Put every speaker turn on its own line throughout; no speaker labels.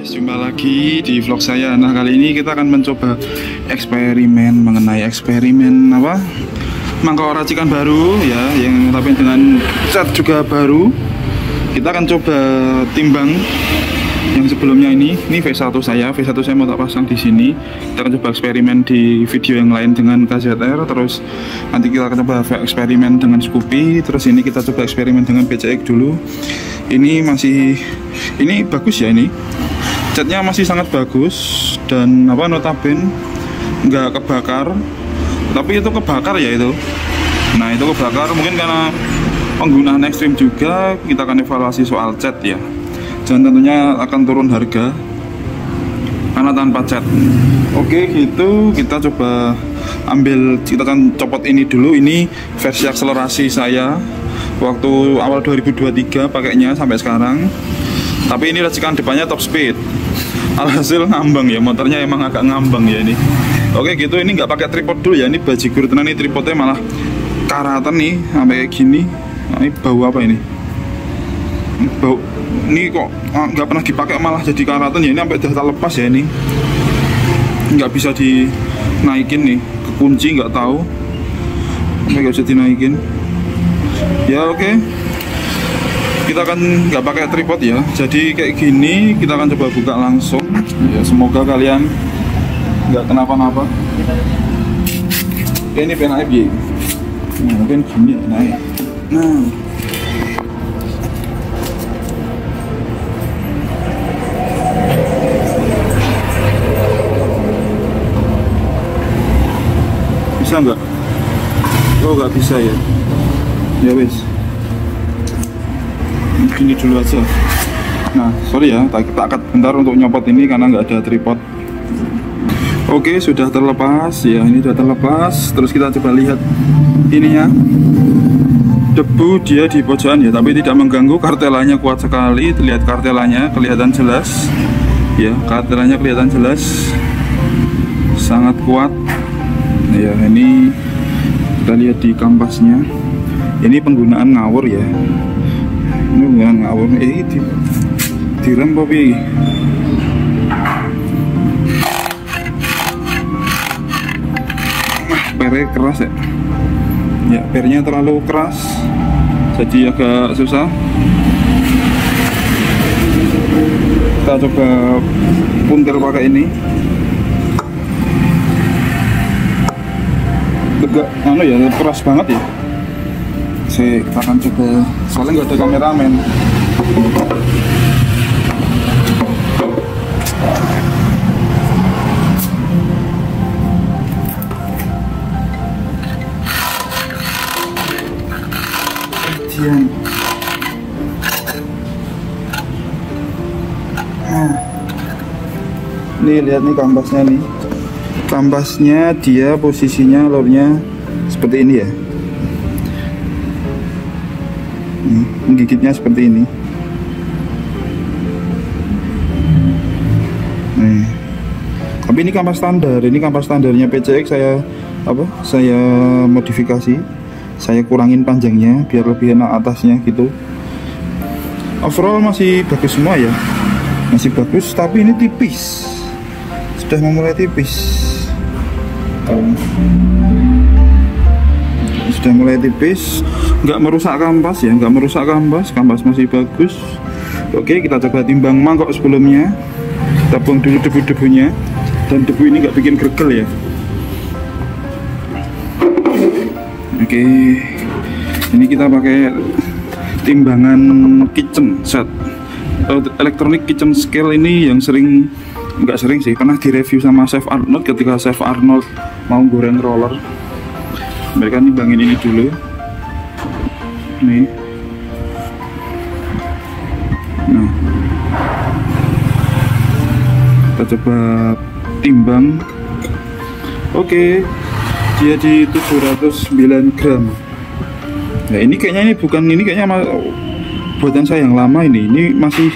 Jumpa lagi di vlog saya. Nah, kali ini kita akan mencoba eksperimen mengenai apa? Mangkok racikan baru ya, yang tapi dengan cat juga baru. Kita akan coba timbang yang sebelumnya ini V1 saya mau tak pasang di sini. Kita akan coba eksperimen di video yang lain dengan KZR, terus nanti kita akan coba eksperimen dengan Scoopy, terus ini kita coba eksperimen dengan PCX dulu. Ini bagus ya, ini catnya masih sangat bagus dan notabene nggak kebakar, tapi itu kebakar ya itu. Nah, itu kebakar mungkin karena penggunaan ekstrim juga. Kita akan evaluasi soal cat ya, dan tentunya akan turun harga karena tanpa cat. Oke, gitu kita coba kita akan copot ini dulu. Ini versi akselerasi saya waktu awal 2023 pakainya sampai sekarang, tapi ini racikan depannya top speed. Alhasil ngambang ya, motornya emang agak ngambang ya ini. Oke, gitu, ini nggak pakai tripod dulu ya, ini bajigur tenan. Ini tripodnya malah karatan nih sampai kayak gini. Nah, ini bau apa ini? Bau ini kok nggak pernah dipakai malah jadi karatan ya. Ini sampai udah lepas ya, ini nggak bisa dinaikin nih, kekunci nggak tahu sampai nggak bisa dinaikin ya. Oke, kita akan nggak pakai tripod ya, jadi kayak gini. Kita akan coba buka langsung ya, semoga kalian nggak kenapa-napa. Oke, ini pen naik ya. Nah, mungkin gini naik. Nah, bisa nggak? Oh, nggak bisa ya. Ya wes, gini dulu aja. Nah, sorry ya, kita angkat bentar untuk nyopot ini karena nggak ada tripod. Oke, sudah terlepas ya, ini sudah terlepas. Terus kita coba lihat ininya, debu dia di pojokan ya, tapi tidak mengganggu. Kartelanya kuat sekali, lihat kartelanya kelihatan jelas ya, kartelanya kelihatan jelas, sangat kuat ya. Ini kita lihat di kampasnya, ini penggunaan ngawur ya, ini penggunaan ngawur. Direm tapi pernya keras ya. Ya, pernya terlalu keras, jadi agak susah. Kita coba puntir pakai ini. Tegak, ya, keras banget ya. Kita akan coba, soalnya nggak ada kameramen. Nah, ini lihat nih kampasnya nih. Kampasnya dia posisinya lurnya seperti ini ya. Menggigitnya seperti ini. Nih. Tapi ini kampas standar. Ini kampas standarnya PCX. Saya modifikasi. Saya kurangin panjangnya biar lebih enak atasnya gitu. Overall masih bagus semua ya, masih bagus, tapi ini tipis, sudah memulai tipis. Sudah mulai tipis, nggak merusak kampas ya, nggak merusak kampas masih bagus. Oke, kita coba timbang mangkok sebelumnya. Kita buang dulu debu-debunya, dan debu ini nggak bikin gregel ya. Oke, ini kita pakai timbangan kitchen set, electronic kitchen scale. Ini yang nggak sering sih, pernah direview sama Chef Arnold ketika Chef Arnold mau goreng roller. Mereka nimbangin ini dulu nih. Nah, kita coba timbang. Oke, dia di 709 gram. Nah, ini kayaknya buatan saya yang lama ini. Ini masih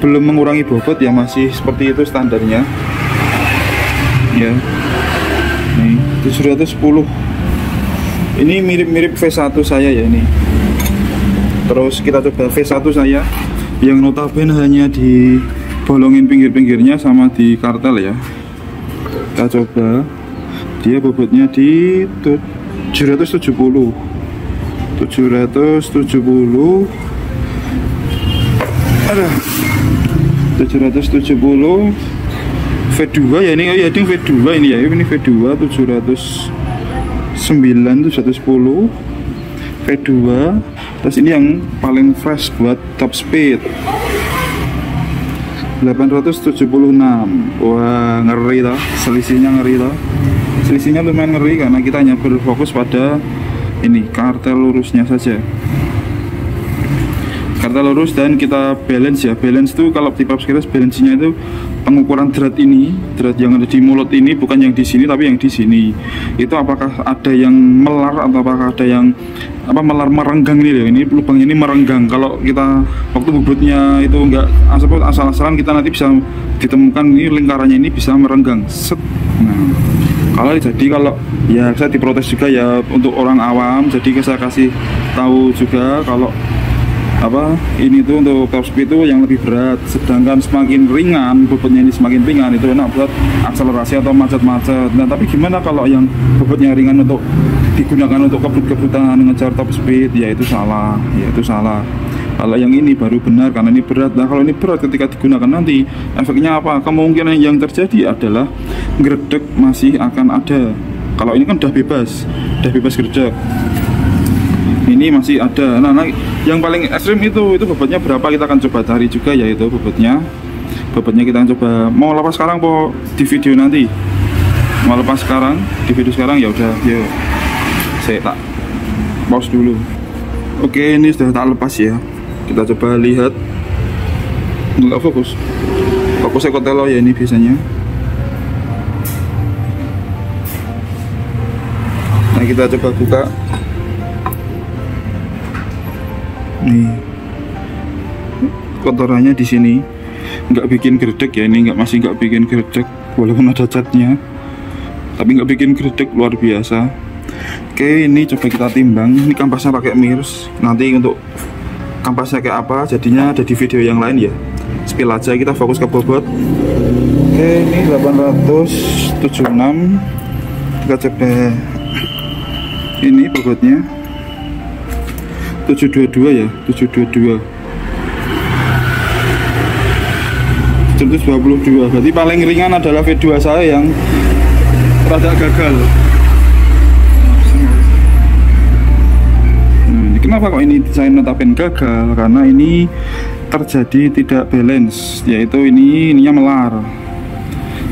belum mengurangi bobot ya, masih seperti itu standarnya ya. Nih 710. Ini mirip-mirip V1 saya ya ini. Terus kita coba V1 saya yang notabene hanya di bolongin pinggir-pinggirnya sama di kartel ya. Kita coba, dia bobotnya di 770 ada 770 V2 ya, ini oh ya, ini V2 ini ya, ini V2 710 V2. Terus ini yang paling fresh buat top speed 876. Wah, ngeri toh, selisihnya ngeri toh. Selisihnya lumayan ngeri karena kita hanya berfokus pada ini kartel lurusnya saja. Kartel lurus dan kita balance ya. Balance itu kalau di Papskiros balance-nya itu pengukuran drat ini, drat yang ada di mulut ini, bukan yang di sini tapi yang di sini. Itu apakah ada yang melar atau apakah ada yang melar merenggang ini loh. Ini lubang ini merenggang. Kalau kita waktu bobotnya itu enggak asal-asalan, kita nanti bisa ditemukan ini lingkarannya ini bisa merenggang. Set. Nah, kalau ya saya diprotes juga ya untuk orang awam, jadi saya kasih tahu juga kalau ini tuh untuk top speed itu yang lebih berat, sedangkan semakin ringan bobotnya ini semakin ringan itu enak buat akselerasi atau macet-macet. Nah tapi gimana kalau yang bobotnya ringan untuk digunakan untuk kebut-kebutan ngejar top speed, ya itu salah, Kalau yang ini baru benar karena ini berat. Nah kalau ini berat ketika digunakan nanti efeknya apa? Kemungkinan yang terjadi adalah gredeg masih akan ada. Kalau ini kan udah bebas gredeg. Ini masih ada. Nah, yang paling ekstrim itu bobotnya berapa kita akan coba cari juga, yaitu bobotnya kita akan coba. Mau lepas sekarang po di video nanti? Mau lepas sekarang di video sekarang, ya udah, yuk saya tak pause dulu. Oke, ini sudah tak lepas ya. Kita coba lihat. Nggak fokusnya kotelo ya ini biasanya. Nah kita coba buka. Nih kotorannya di sini, nggak bikin gredeg ya, ini masih nggak bikin gredeg walaupun ada catnya, tapi nggak bikin gredeg, luar biasa. Oke, ini coba kita timbang. Ini kampasnya pakai mirs, nanti untuk kampasnya kayak apa jadinya ada di video yang lain ya. Spill aja, kita fokus ke bobot. Oke, ini 876. Kita coba ini bobotnya 722 ya, 722 122. Berarti paling ringan adalah V2 saya yang rada gagal. Nah, kenapa kok ini saya netapin gagal? Karena ini terjadi tidak balance, yaitu ininya melar.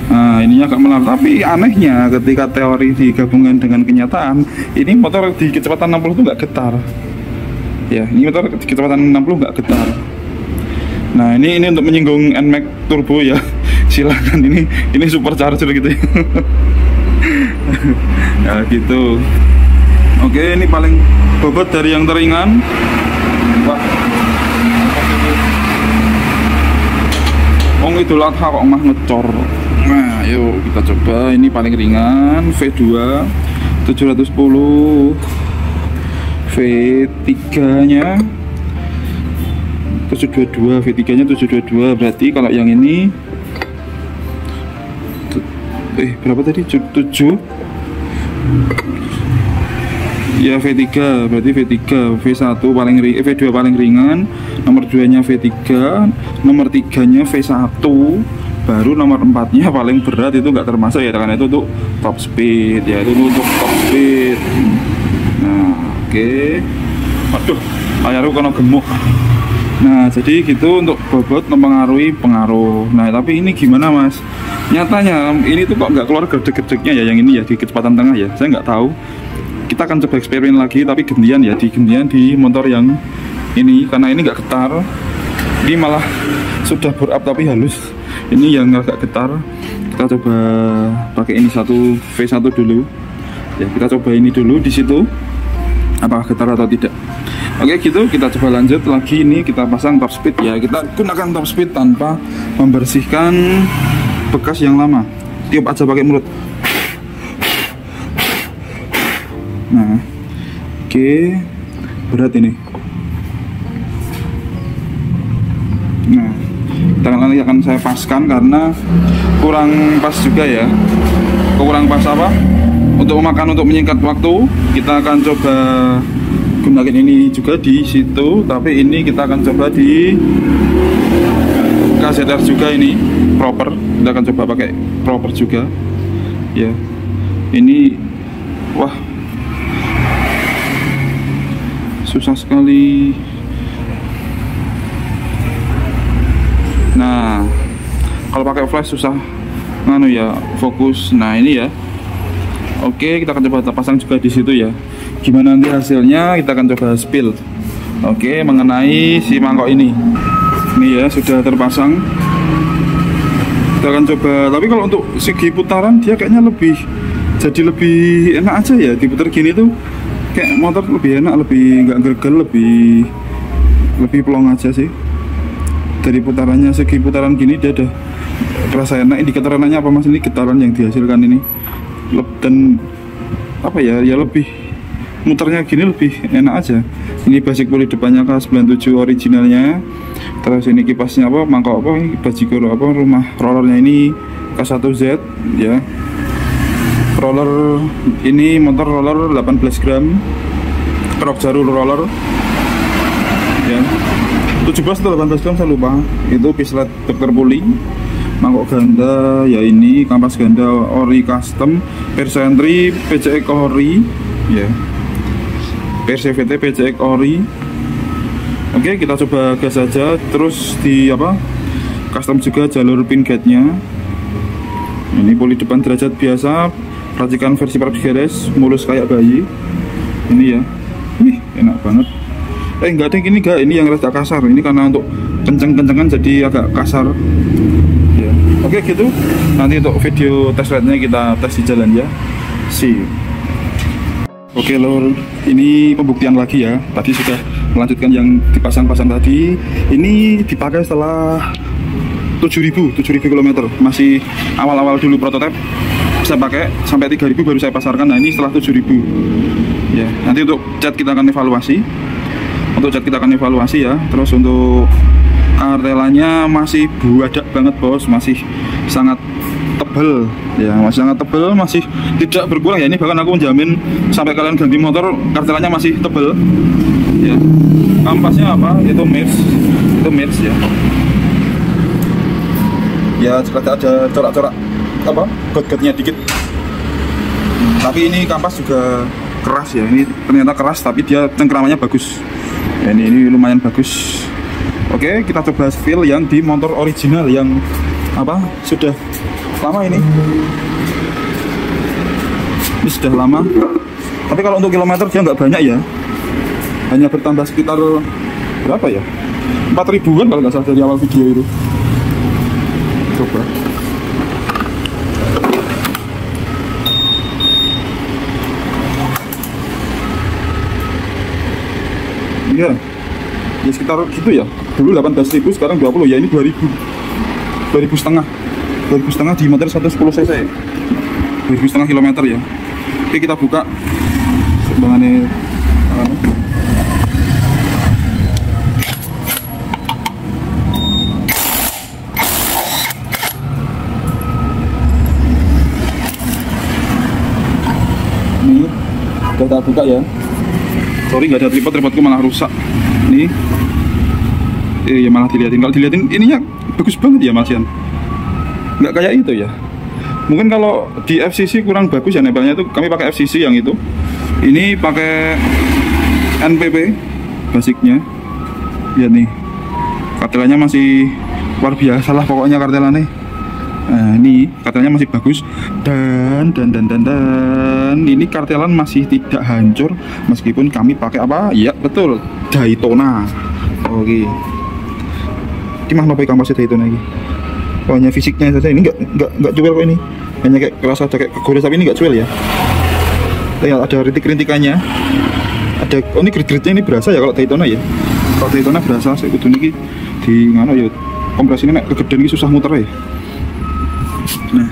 Nah, ininya agak melar, tapi anehnya ketika teori digabungkan dengan kenyataan, ini motor di kecepatan 60 itu nggak getar. Ya, ini motor kecepatan 60 nggak getar. Nah, ini untuk menyinggung NMAX turbo ya. Silakan, ini supercharger gitu ya. Ya gitu. Oke, ini paling bobot dari yang teringan. Wah. Idul Adha kok mah ngecor. Nah, yuk kita coba. Ini paling ringan V2 710. V3 nya 722, V3 nya 722. Berarti kalau yang ini berapa tadi? 7 ya, V3. Berarti V3, V1 paling V2 paling ringan, nomor 2 nya V3, nomor 3 nya V1, baru nomor 4 nya paling berat. Itu nggak termasuk ya, karena itu untuk top speed ya, itu untuk top speed. Nah, oke. Waduh, layarku kena gemuk. Nah, jadi gitu untuk bobot mempengaruhi pengaruh. Nah, tapi ini gimana mas? Nyatanya ini tuh kok nggak keluar gede-gedenya ya, yang ini ya di kecepatan tengah ya. Saya nggak tahu. Kita akan coba eksperimen lagi, tapi gantian di motor yang ini, karena ini nggak getar. Ini malah sudah bore up tapi halus. Ini yang agak getar. Kita coba pakai ini satu V1 dulu. Ya, kita coba ini dulu di situ. Apakah getar atau tidak? Oke gitu, kita coba lanjut lagi. Ini kita pasang top speed ya. Kita gunakan top speed tanpa membersihkan bekas yang lama. Tiup aja pakai mulut. Nah, oke, berat ini. Nah, kita akan saya paskan karena kurang pas juga ya, kurang pas apa untuk memakan, untuk menyingkat waktu. Kita akan coba gunakan ini juga di situ, tapi ini kita akan coba di KZR juga, ini proper. Kita akan coba pakai proper juga ya. Ini wah susah sekali. Nah, kalau pakai flash susah nganu ya, fokus. Nah, ini ya. Oke, kita akan coba pasang juga di situ ya. Gimana nanti hasilnya, kita akan coba spill. Oke, mengenai si mangkok ini. Ini ya, sudah terpasang. Kita akan coba, tapi kalau untuk segi putaran dia kayaknya jadi lebih enak aja ya. Diputar gini tuh kayak motor lebih enak, lebih nggak gergel, lebih plong aja sih. Dari putarannya, segi putaran gini dia udah terasa enak. Indikator enaknya apa mas? Ini getaran yang dihasilkan ini, dan apa ya, lebih muternya gini lebih enak aja. Ini basic poli depannya K97 originalnya. Terus ini kipasnya apa, mangkok apa, ini bajigur apa, rumah rollernya ini K1Z ya. Roller ini motor roller 18 gram, krok jalur roller ya. 17 atau 18 gram saya lupa. Itu pislet Dr. Puli, mangkok ganda ya, ini kampas ganda ori custom, persentri PCX ori ya, PCVT PCX ori. Oke, kita coba gas saja. Terus di apa, custom juga jalur pin gate nya. Ini poli depan derajat biasa, racikan versi Parab Geres, mulus kayak bayi. Ini ya, wih enak banget. Enggak deh, ini yang rada kasar. Ini karena untuk kenceng-kencengan jadi agak kasar ya. Oke gitu. Nanti untuk video test ride-nya kita tes di jalan ya. Oke lor, ini pembuktian lagi ya. Tadi sudah melanjutkan yang dipasang-pasang tadi. Ini dipakai setelah 7.000 km. Masih awal-awal dulu prototipe. Saya pakai sampai 3.000 baru saya pasarkan. Nah ini setelah 7.000 ya. Nanti untuk cat kita akan evaluasi. Ya. Terus untuk kartelannya masih buadak banget bos, masih sangat tebel ya, masih tidak berkurang ya. Ini bahkan aku menjamin sampai kalian ganti motor kartelannya masih tebel ya. Kampasnya apa, itu Mirs ya. Ya seperti ada corak-corak apa, got-gotnya dikit, tapi ini kampas juga keras ya. Ini ternyata keras tapi dia cengkramannya bagus ya, ini lumayan bagus. Oke, kita coba feel yang di motor original yang apa, sudah lama ini sudah lama. Tapi kalau untuk kilometer dia nggak banyak ya, hanya bertambah sekitar berapa ya, 4.000-an kalau nggak salah dari awal video itu. Coba ya, sekitar gitu ya. Dulu 18.000, sekarang 20 ya. Ini 2.000 setengah di motor 110 cc, 2.500 km ya. Oke, kita buka sebenarnya. Ini udah kita buka ya. Sorry nggak ada tripodku malah rusak. Nih, ya malah dilihatin. Kalau dilihatin ininya bagus banget ya Mas Yan. Nggak kayak itu ya. Mungkin kalau di FCC kurang bagus ya nempelnya itu. Kami pakai FCC yang itu. Ini pakai NPP basicnya. Lihat nih, kartelannya masih luar biasa lah pokoknya kartelannya. Nah, ini kartelannya masih bagus dan ini kartelan masih tidak hancur meskipun kami pakai apa? Ya betul, Daytona. Oke. Gimana pakai kampasnya Daytona ini? Pokoknya fisiknya saja ini nggak cuel kok ini. Hanya kayak kerasa ada kayak kegores tapi ini nggak cuel ya. Lihat ada rintik-rintikannya. Ada ini grid-gridnya ini berasa ya kalau Daytona ya. Kalau Daytona berasa saya kudu niki di ngono ya. Kompresinya nek kegedean iki susah muter ya. Nah,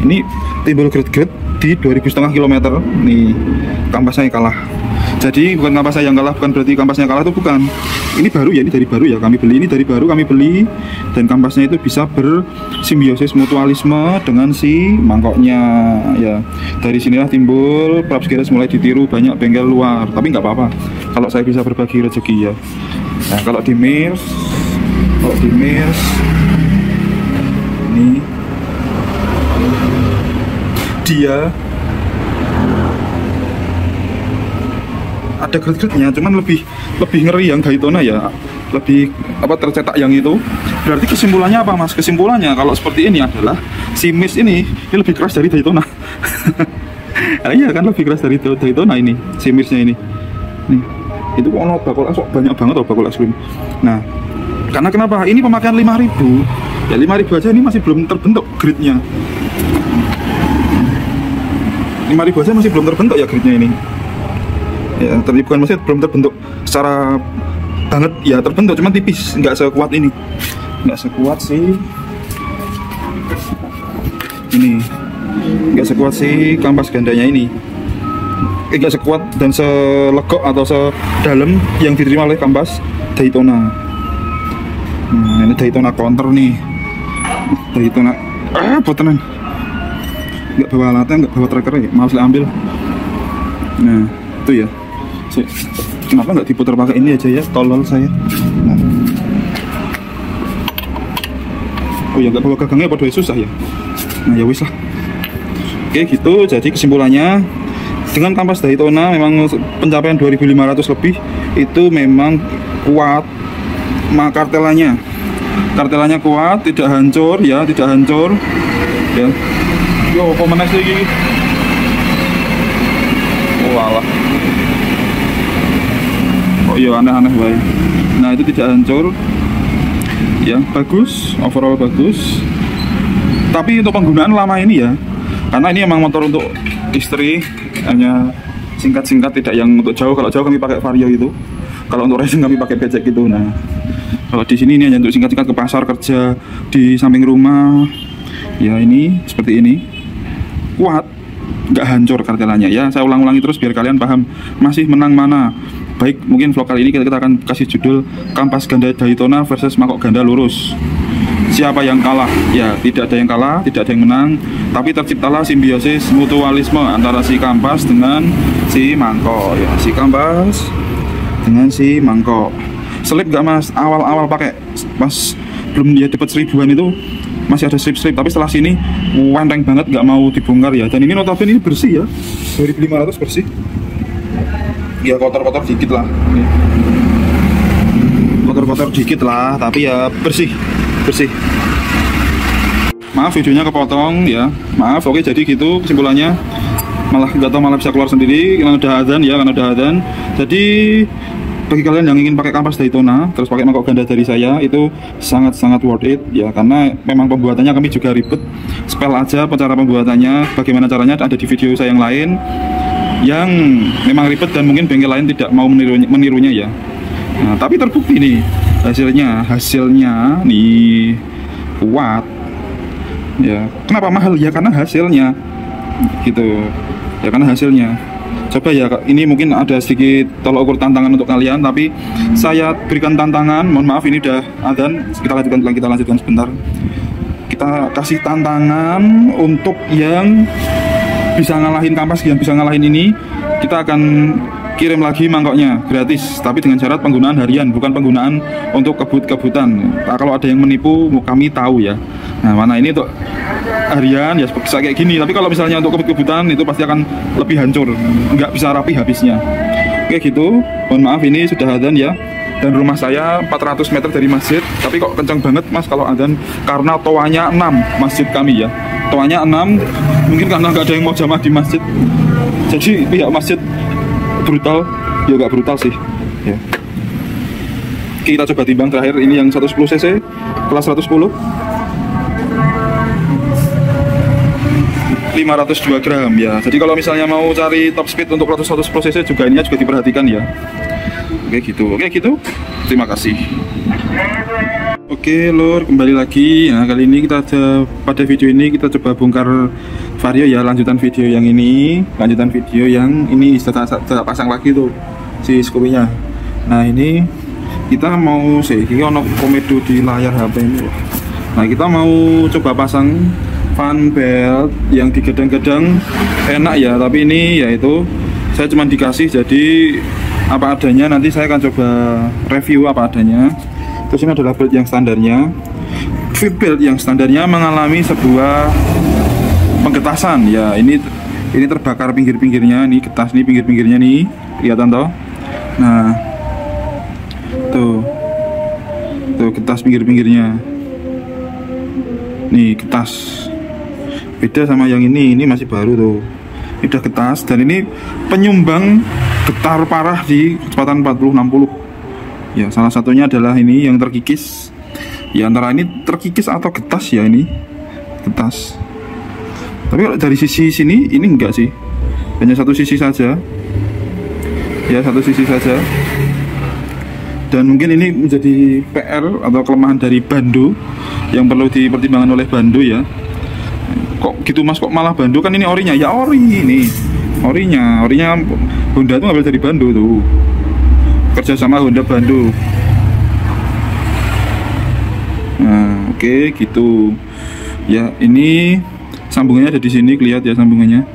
ini timbul grid-grid di 2.500 km. Nih, kampasnya kalah. Jadi bukan kampas saya yang kalah, bukan berarti kampasnya kalah, itu bukan. Ini baru ya, ini dari baru ya, kami beli ini dari baru kami beli, dan kampasnya itu bisa bersimbiosis mutualisme dengan si mangkoknya ya. Dari sinilah timbul Praps Garage mulai ditiru banyak bengkel luar, tapi nggak apa-apa kalau saya bisa berbagi rezeki ya. Nah kalau di Mirs ini dia ada grid-gridnya, cuman lebih ngeri yang Daytona ya, lebih apa tercetak yang itu. Berarti kesimpulannya apa mas? Kesimpulannya kalau seperti ini adalah si Mirs ini lebih keras dari Daytona. Iya kan, lebih keras dari Daytona ini, si Mirsnya ini. Nih, itu kok ono bakul es banyak banget loh, bakul es krim. Nah, karena kenapa? Ini pemakaian 5.000. Ya 5.000 aja ini masih belum terbentuk gridnya. 5.000 aja masih belum terbentuk ya gridnya ini. Ya, tapi bukan maksudnya belum terbentuk secara banget ya, terbentuk cuman tipis, nggak sekuat ini, nggak sekuat sih ini, nggak sekuat si kampas gandanya ini, nggak sekuat dan selegok atau sedalam yang diterima oleh kampas Daytona. Nah ini Daytona counter nih, Daytona botenan, nggak bawa alatnya, nggak bawa trackernya, maaf ambil. Nah itu ya, kenapa nggak diputar pakai ini aja ya, tolol saya. Nah. Oh ya, nggak bawa gagangnya pada susah ya. Nah ya wis lah. Oke gitu, jadi kesimpulannya dengan kampas Daytona memang pencapaian 2.500 lebih itu memang kuat. Kartelannya kuat, tidak hancur ya, tidak hancur ya. Yo komen lagi. Walah. Oh iya, aneh-aneh baik. Nah itu tidak hancur ya, bagus, overall bagus. Tapi untuk penggunaan lama ini ya, karena ini emang motor untuk istri, hanya singkat-singkat, tidak yang untuk jauh. Kalau jauh kami pakai Vario itu, kalau untuk racing kami pakai becek gitu. Nah kalau di sini ini hanya untuk singkat-singkat ke pasar, kerja di samping rumah ya. Ini seperti ini, kuat, nggak hancur kartelannya ya. Saya ulang-ulangi terus biar kalian paham masih menang mana. Baik, mungkin vlog kali ini kita akan kasih judul kampas ganda Daytona versus mangkok ganda lurus. Siapa yang kalah? Ya, tidak ada yang kalah, tidak ada yang menang, tapi terciptalah simbiosis mutualisme antara si kampas dengan si mangkok ya. Si kampas dengan si mangkok. Selip gak mas? Awal-awal pakai pas belum dia dapat 1000-an itu masih ada slip-slip, tapi setelah sini wenteng banget, nggak mau dibongkar ya. Dan ini notabene ini bersih ya, 2.500 bersih ya, kotor-kotor dikit lah, kotor-kotor dikit lah, tapi ya bersih. Maaf videonya kepotong ya, maaf. Oke jadi gitu kesimpulannya, malah nggak tahu malah bisa keluar sendiri karena udah adzan ya, karena udah adzan. Jadi bagi kalian yang ingin pakai kampas Daytona terus pakai mangkok ganda dari saya, itu sangat-sangat worth it ya, karena memang pembuatannya kami juga ribet. Spell aja cara pembuatannya, bagaimana caranya ada di video saya yang lain yang memang ribet dan mungkin bengkel lain tidak mau menirunya ya. Nah, tapi terbukti nih hasilnya nih kuat ya. Kenapa mahal ya? Karena hasilnya gitu ya, karena hasilnya. Coba ya, ini mungkin ada sedikit tolak ukur tantangan untuk kalian, tapi saya berikan tantangan. Mohon maaf ini udah adzan, kita lanjutkan sebentar. Kita kasih tantangan untuk yang bisa ngalahin kampas, yang bisa ngalahin ini, kita akan kirim lagi mangkoknya gratis, tapi dengan syarat penggunaan harian, bukan penggunaan untuk kebut-kebutan. Nah, kalau ada yang menipu kami tahu ya. Nah mana ini untuk harian ya bisa kayak gini, tapi kalau misalnya untuk kebut-kebutan itu pasti akan lebih hancur, nggak bisa rapi habisnya. Oke gitu, mohon maaf ini sudah adzan ya. Dan rumah saya 400 meter dari masjid, tapi kok kencang banget mas kalau adzan, karena toanya 6 masjid kami ya. Toanya 6, mungkin karena nggak ada yang mau jamaah di masjid, jadi pihak masjid brutal ya, nggak brutal sih ya. Oke, kita coba timbang terakhir ini yang 110 cc kelas 110, 502 gram ya. Jadi kalau misalnya mau cari top speed untuk 110 cc juga ininya juga diperhatikan ya. Oke gitu, terima kasih. Oke lur, kembali lagi. Nah kali ini pada video ini kita coba bongkar vario ya, lanjutan video yang ini sudah pasang lagi tuh si skopinya. Nah ini kita mau ini ono komedo di layar HP ini. Nah kita mau coba pasang fan belt yang digedang-gedang enak ya, tapi ini yaitu saya cuma dikasih jadi apa adanya. Nanti saya akan coba review apa adanya. Terus ini adalah belt yang standarnya. Belt yang standarnya mengalami sebuah penggetasan ya. Ini terbakar pinggir-pinggirnya nih, getas nih pinggir-pinggirnya nih, kelihatan toh. Nah tuh getas pinggir-pinggirnya nih, getas. Beda sama yang ini masih baru tuh. Ini udah getas dan ini penyumbang getar parah di kecepatan 40-60 ya. Salah satunya adalah ini yang terkikis ya, antara ini terkikis atau getas ya, ini getas. Tapi kalau dari sisi sini ini enggak sih, hanya satu sisi saja ya, satu sisi saja. Dan mungkin ini menjadi PR atau kelemahan dari Bando yang perlu dipertimbangkan oleh Bando ya. Kok gitu mas, kok malah Bando? Kan ini orinya ya, ori ini orinya Honda tuh ngambil dari Bando tuh, kerja sama Honda Bando. Nah oke gitu ya. Ini sambungannya ada di sini, lihat ya sambungannya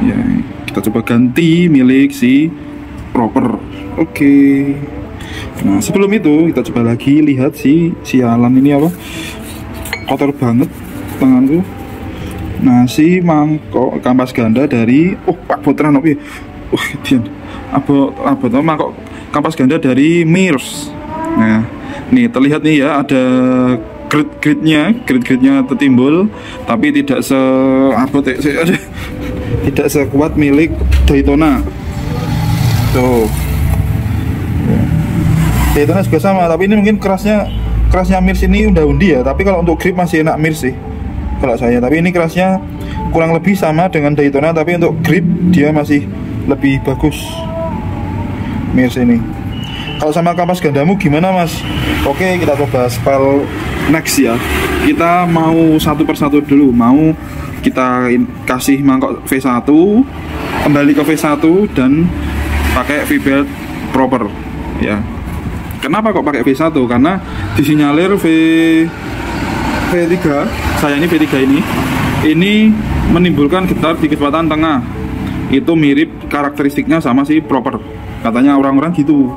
ya. Kita coba ganti milik si proper. Oke. Nah sebelum itu kita coba lagi lihat si sialan ini apa, kotor banget tanganku. Nah si mangkok kampas ganda dari Pak Botran oke. Dian apa tuh mangkok kampas ganda dari Mirs. Nah nih terlihat nih ya, ada grid-gridnya tertimbul, tapi tidak tidak sekuat milik Daytona tuh. Daytona juga sama, tapi ini mungkin kerasnya Mirs ini undi ya. Tapi kalau untuk grip masih enak Mirs sih kalau saya. Tapi ini kerasnya kurang lebih sama dengan Daytona, tapi untuk grip dia masih lebih bagus Mirs ini. Kalau sama kampas gandamu gimana mas? Oke kita coba spell next ya. Kita mau satu persatu dulu. Mau kita kasih mangkok V1, kembali ke V1 dan pakai V-belt proper ya. Kenapa kok pakai V1? Karena disinyalir V3, saya ini V3 ini menimbulkan getar di kecepatan tengah. Itu mirip karakteristiknya sama si proper, katanya orang-orang gitu.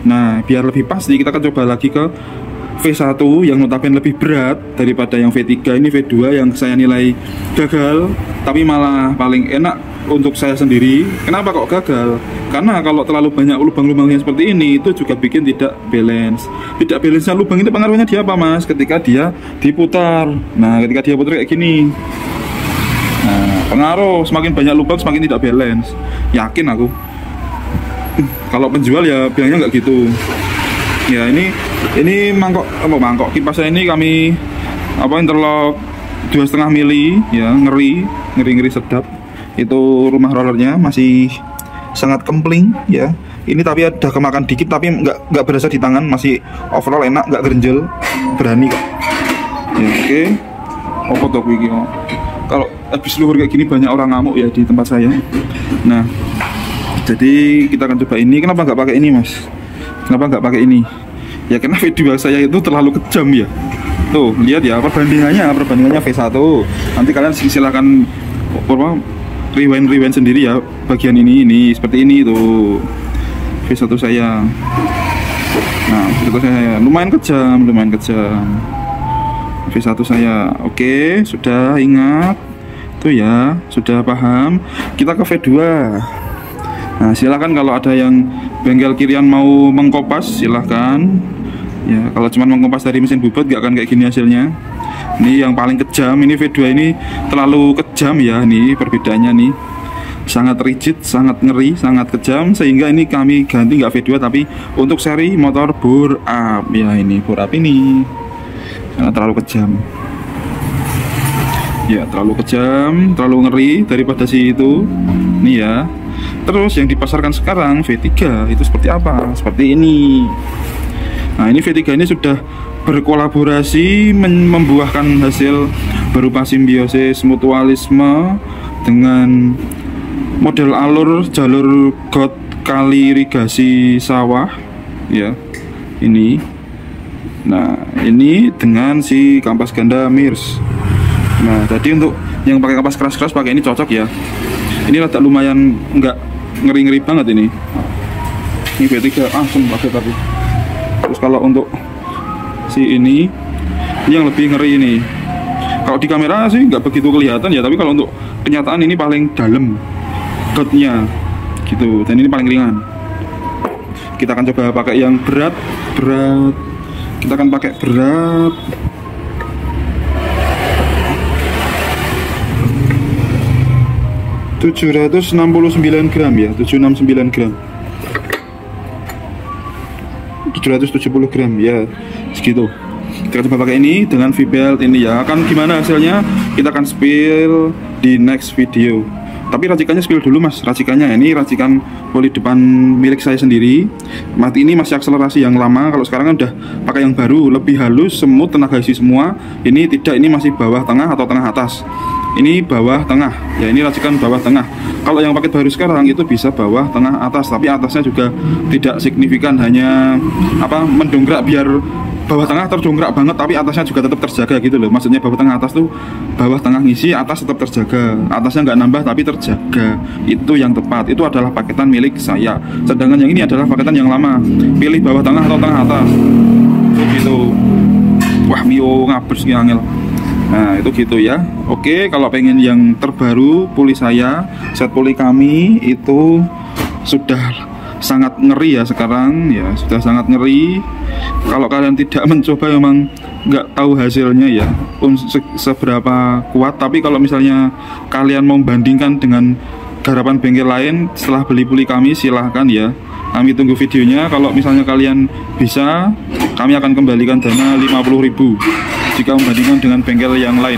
Nah biar lebih pasti kita akan coba lagi ke V1 yang notabene lebih berat daripada yang V3. Ini V2 yang saya nilai gagal, tapi malah paling enak untuk saya sendiri. Kenapa kok gagal? Karena kalau terlalu banyak lubang-lubang yang seperti ini, itu juga bikin tidak balance. Tidak balance-nya lubang itu pengaruhnya dia apa mas? Ketika dia diputar. Nah ketika dia putar kayak gini, nah pengaruh, semakin banyak lubang semakin tidak balance. Yakin aku. Kalau penjual ya bilangnya nggak gitu ya. Ini mangkok kipas saya ini kami interlock 2,5 mili ya, ngeri sedap. Itu rumah rollernya masih sangat kempling ya. Ini tapi ada kemakan dikit, tapi nggak berasa di tangan, masih overall enak, nggak gerenjel, berani kok ya. Oke apa tuh iki kalau habis luhur kayak gini banyak orang ngamuk ya di tempat saya. Nah jadi kita akan coba ini. Kenapa nggak pakai ini mas? Kenapa nggak pakai ini? Ya karena video saya itu terlalu kejam ya. Tuh lihat ya perbandingannya V1. Nanti kalian silahkan rewind sendiri ya bagian ini seperti ini tuh V1 saya. Nah V1 saya lumayan kejam V1 saya. Oke sudah ingat tuh ya, sudah paham. Kita ke V2. Nah silahkan kalau ada yang bengkel kirian mau mengkopas silahkan ya. Kalau cuma mengkopas dari mesin bubut gak akan kayak gini hasilnya. Ini yang paling kejam, ini V2 ini terlalu kejam ya. Nih perbedaannya nih, sangat rigid, sangat ngeri, sangat kejam. Sehingga ini kami ganti nggak V2 tapi untuk seri motor bore up ya. Ini bore up ini sangat terlalu kejam ya, terlalu kejam, terlalu ngeri daripada si itu nih ya. Terus yang dipasarkan sekarang V3 itu seperti apa? Seperti ini. Nah ini V3 ini sudah berkolaborasi membuahkan hasil berupa simbiosis mutualisme dengan model alur jalur got kali irigasi sawah ya ini. Nah ini dengan si kampas ganda Mirs. Nah jadi untuk yang pakai kampas keras-keras pakai ini cocok ya. Ini rada lumayan nggak ngeri-ngeri banget ini. Ini V3 langsung pakai tapi. Terus kalau untuk si ini yang lebih ngeri ini. Kalau di kamera sih nggak begitu kelihatan ya, tapi kalau untuk kenyataan ini paling dalam gotnya gitu, dan ini paling ringan. Kita akan coba pakai yang berat. Kita akan pakai berat. ...769 gram ya, 769 gram, 770 gram ya, segitu. Kita coba pakai ini dengan V-belt ini ya. Akan gimana hasilnya kita akan spill di next video. Tapi racikannya spill dulu mas, racikannya ini racikan oli depan milik saya sendiri. Mati ini masih akselerasi yang lama. Kalau sekarang kan udah pakai yang baru, lebih halus, semut, tenaga isi semua. Ini tidak, ini masih bawah tengah atau tengah atas. Ini bawah tengah ya, ini racikan bawah tengah. Kalau yang paket baru sekarang itu bisa bawah tengah atas, tapi atasnya juga tidak signifikan, hanya apa mendongkrak biar bawah tengah terdongkrak banget, tapi atasnya juga tetap terjaga gitu loh. Maksudnya bawah tengah atas tuh bawah tengah ngisi, atas tetap terjaga, atasnya nggak nambah tapi terjaga. Itu yang tepat, itu adalah paketan milik saya. Sedangkan yang ini adalah paketan yang lama. Pilih bawah tengah atau tengah atas gitu. Wah mio ngabers nih angel. Nah itu gitu ya. Oke, kalau pengen yang terbaru puli saya, set puli kami itu sudah sangat ngeri ya sekarang ya, sudah sangat ngeri. Kalau kalian tidak mencoba memang nggak tahu hasilnya ya seberapa kuat. Tapi kalau misalnya kalian mau bandingkan dengan garapan bengkel lain setelah beli puli kami, silahkan ya, kami tunggu videonya. Kalau misalnya kalian bisa, kami akan kembalikan dana 50.000 jika membandingkan dengan bengkel yang lain.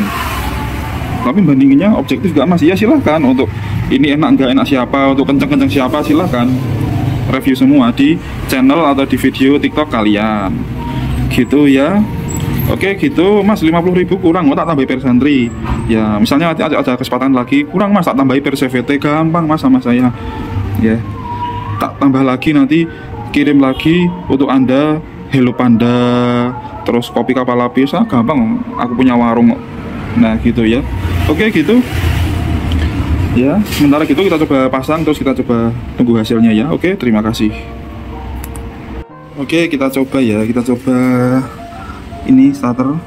Tapi bandinginnya objektif gak mas? Ya silahkan, untuk ini enak nggak enak siapa, untuk kenceng-kenceng siapa, silahkan review semua di channel atau di video TikTok kalian gitu ya. Oke gitu mas, 50.000 kurang, mau tak tambahi per santri ya. Misalnya ada kesempatan lagi kurang mas, tak tambahi per CVT, gampang mas sama saya ya. Tak tambah lagi, nanti kirim lagi untuk anda Hello Panda, terus kopi kapal lapis, gampang, aku punya warung. Nah gitu ya. Oke gitu ya, sementara gitu kita coba pasang, terus kita coba tunggu hasilnya ya. Oke, terima kasih. Oke, kita coba ya, kita coba ini starter.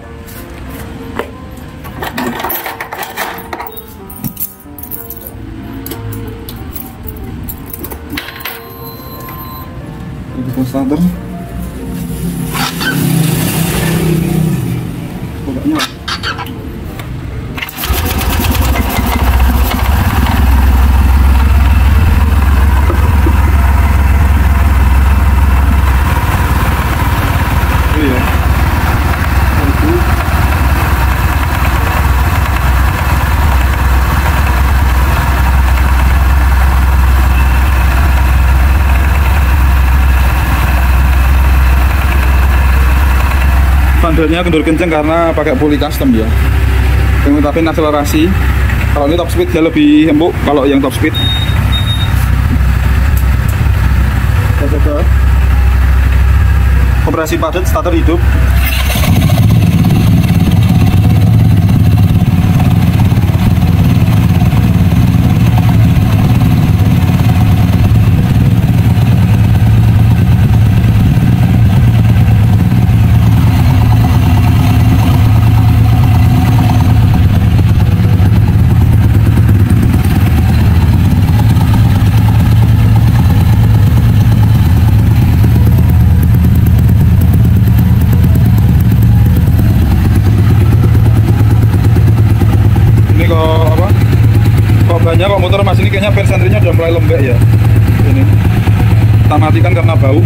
Ini starter. Pokoknya standarnya kendur kenceng karena pakai puli custom ya. Yang tapi akselerasi. Kalau ini top speed dia lebih empuk. Kalau yang top speed, kita coba operasi padat, starter hidup. Banyak kok motor mas, ini kayaknya per sentrinya udah mulai lembek ya. Ini kita matikan karena bau.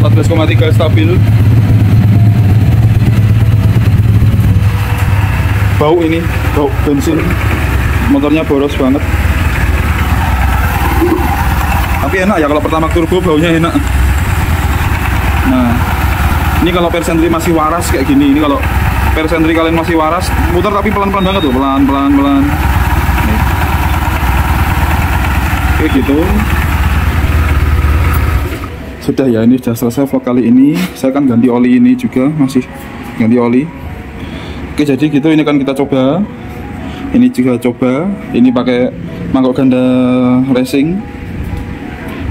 14,3 stabil. Bau ini, bau bensin. Motornya boros banget. Tapi tapi enak ya kalau pertama turbo, baunya enak. Nah, ini kalau persentri masih waras kayak gini. Ini kalau persentri kalian masih waras, muter tapi pelan-pelan banget tuh, pelan-pelan. Oke gitu. Sudah ya, ini sudah selesai vlog kali ini. Saya akan ganti oli ini juga, masih ganti oli. Oke, jadi gitu, ini kan kita coba. Ini juga coba. Ini pakai mangkok ganda racing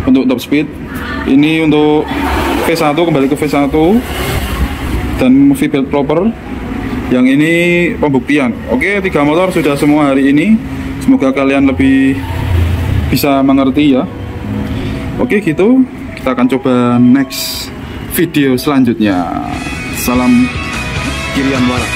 untuk top speed. Ini untuk V1, kembali ke V1 dan V-belt proper. Yang ini pembuktian. Oke, 3 motor sudah semua hari ini. Semoga kalian lebih bisa mengerti ya. Oke gitu, kita akan coba next video selanjutnya. Salam kirian waras.